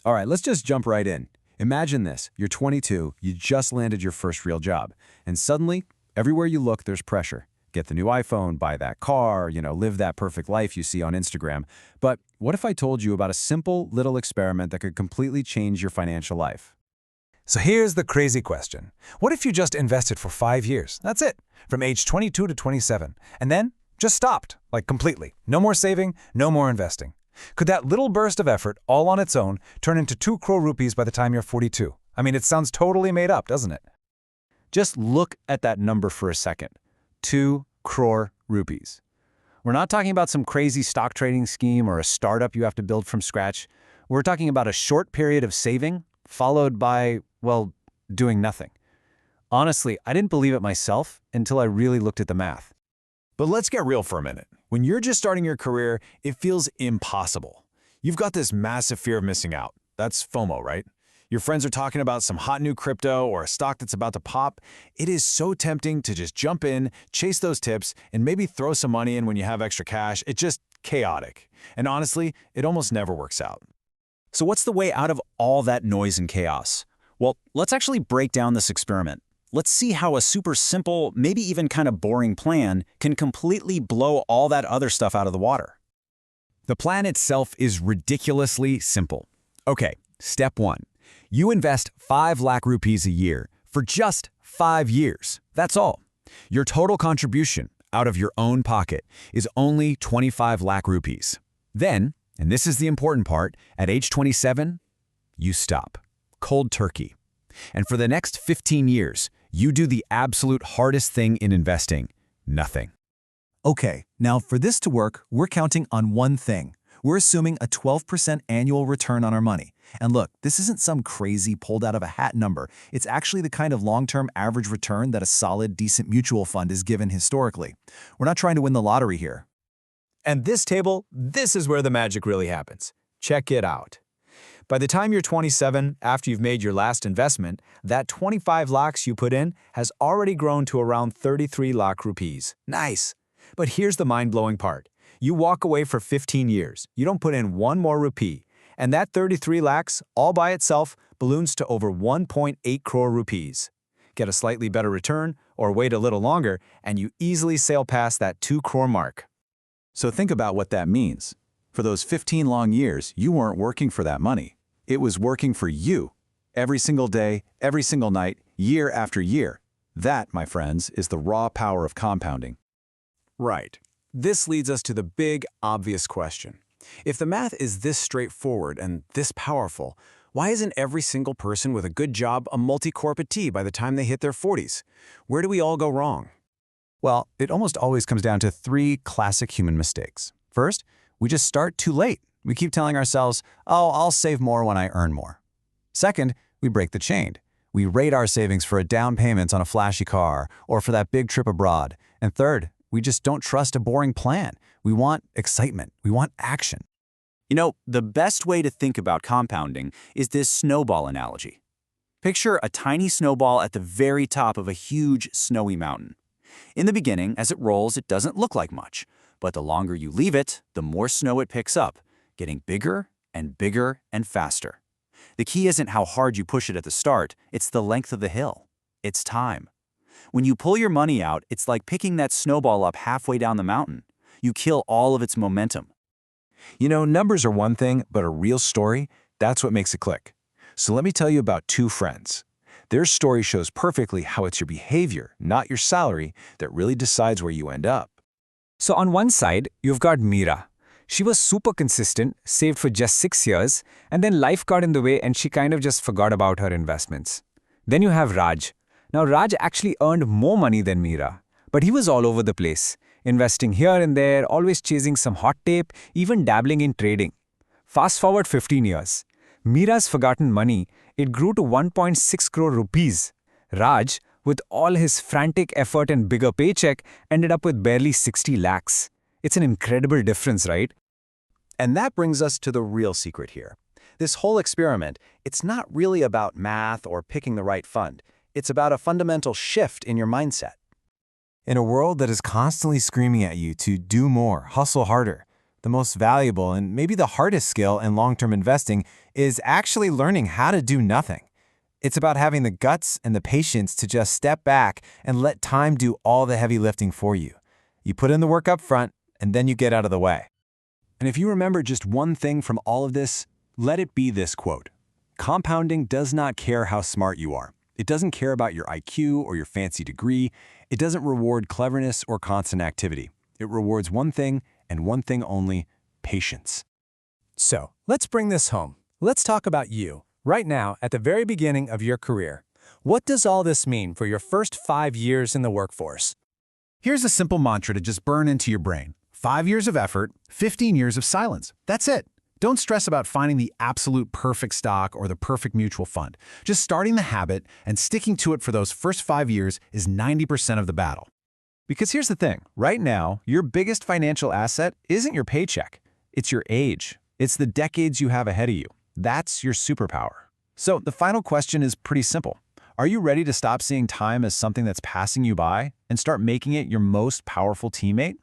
All right, let's just jump right in. Imagine this. You're 22, you just landed your first real job, and suddenly, everywhere you look, there's pressure. Get the new iPhone, buy that car, live that perfect life you see on Instagram. But what if I told you about a simple little experiment that could completely change your financial life? So here's the crazy question. What if you just invested for 5 years? That's it, from age 22 to 27, and then just stopped, like completely. No more saving, no more investing. Could that little burst of effort, all on its own, turn into 2 crore rupees by the time you're 42? I mean, it sounds totally made up, doesn't it? Just look at that number for a second. 2 crore rupees. We're not talking about some crazy stock trading scheme or a startup you have to build from scratch. We're talking about a short period of saving, followed by, well, doing nothing. Honestly, I didn't believe it myself until I really looked at the math. But let's get real for a minute. When you're just starting your career, it feels impossible. You've got this massive fear of missing out. That's FOMO, right? Your friends are talking about some hot new crypto or a stock that's about to pop. It is so tempting to just jump in, chase those tips, and maybe throw some money in when you have extra cash. It's just chaotic. And honestly, it almost never works out. So what's the way out of all that noise and chaos? Well, let's actually break down this experiment. Let's see how a super simple, maybe even kind of boring plan can completely blow all that other stuff out of the water. The plan itself is ridiculously simple. Okay, step 1. You invest 5 lakh rupees a year for just 5 years. That's all. Your total contribution out of your own pocket is only 25 lakh rupees. Then, and this is the important part, at age 27, you stop. Cold turkey. And for the next 15 years, you do the absolute hardest thing in investing, nothing. Okay, now for this to work, we're counting on one thing. We're assuming a 12% annual return on our money. And look, this isn't some crazy pulled out of a hat number. It's actually the kind of long-term average return that a solid, decent mutual fund is given historically. We're not trying to win the lottery here. And this table, this is where the magic really happens. Check it out. By the time you're 27, after you've made your last investment, that 25 lakhs you put in has already grown to around 33 lakh rupees. Nice. But here's the mind-blowing part. You walk away for 15 years. You don't put in one more rupee. And that 33 lakhs, all by itself, balloons to over 1.8 crore rupees. Get a slightly better return, or wait a little longer, and you easily sail past that 2 crore mark. So think about what that means. For those 15 long years, you weren't working for that money. It was working for you. Every single day, every single night, year after year. That, my friends, is the raw power of compounding. Right. This leads us to the big, obvious question. If the math is this straightforward and this powerful, why isn't every single person with a good job a multi-corporatee by the time they hit their 40s? Where do we all go wrong? Well, it almost always comes down to 3 classic human mistakes. First, we just start too late. We keep telling ourselves, oh, I'll save more when I earn more. Second, we break the chain. We rate our savings for a down payment on a flashy car or for that big trip abroad. And third, we just don't trust a boring plan. We want excitement. We want action. The best way to think about compounding is this snowball analogy. Picture a tiny snowball at the very top of a huge, snowy mountain. In the beginning, as it rolls, it doesn't look like much. But the longer you leave it, the more snow it picks up, getting bigger and bigger and faster. The key isn't how hard you push it at the start, it's the length of the hill. It's time. When you pull your money out, it's like picking that snowball up halfway down the mountain. You kill all of its momentum. Numbers are one thing, but a real story, that's what makes it click. So let me tell you about 2 friends. Their story shows perfectly how it's your behavior, not your salary, that really decides where you end up. So on one side, you've got Meera. She was super consistent, saved for just 6 years, and then life got in the way and she kind of just forgot about her investments. Then you have Raj. Now Raj actually earned more money than Meera, but he was all over the place, investing here and there, always chasing some hot tape, even dabbling in trading. Fast forward 15 years. Meera's forgotten money, it grew to 1.6 crore rupees. Raj, with all his frantic effort and bigger paycheck, ended up with barely 60 lakhs. It's an incredible difference, right? And that brings us to the real secret here. This whole experiment, it's not really about math or picking the right fund. It's about a fundamental shift in your mindset. In a world that is constantly screaming at you to do more, hustle harder, the most valuable and maybe the hardest skill in long-term investing is actually learning how to do nothing. It's about having the guts and the patience to just step back and let time do all the heavy lifting for you. You put in the work up front, and then you get out of the way. And if you remember just one thing from all of this, let it be this quote. Compounding does not care how smart you are. It doesn't care about your IQ or your fancy degree. It doesn't reward cleverness or constant activity. It rewards one thing and one thing only: patience. So, let's bring this home. Let's talk about you, right now, at the very beginning of your career. What does all this mean for your first 5 years in the workforce? Here's a simple mantra to just burn into your brain. 5 years of effort, 15 years of silence. That's it. Don't stress about finding the absolute perfect stock or the perfect mutual fund. Just starting the habit and sticking to it for those first 5 years is 90% of the battle. Because here's the thing, right now, your biggest financial asset isn't your paycheck. It's your age. It's the decades you have ahead of you. That's your superpower. So the final question is pretty simple. Are you ready to stop seeing time as something that's passing you by and start making it your most powerful teammate?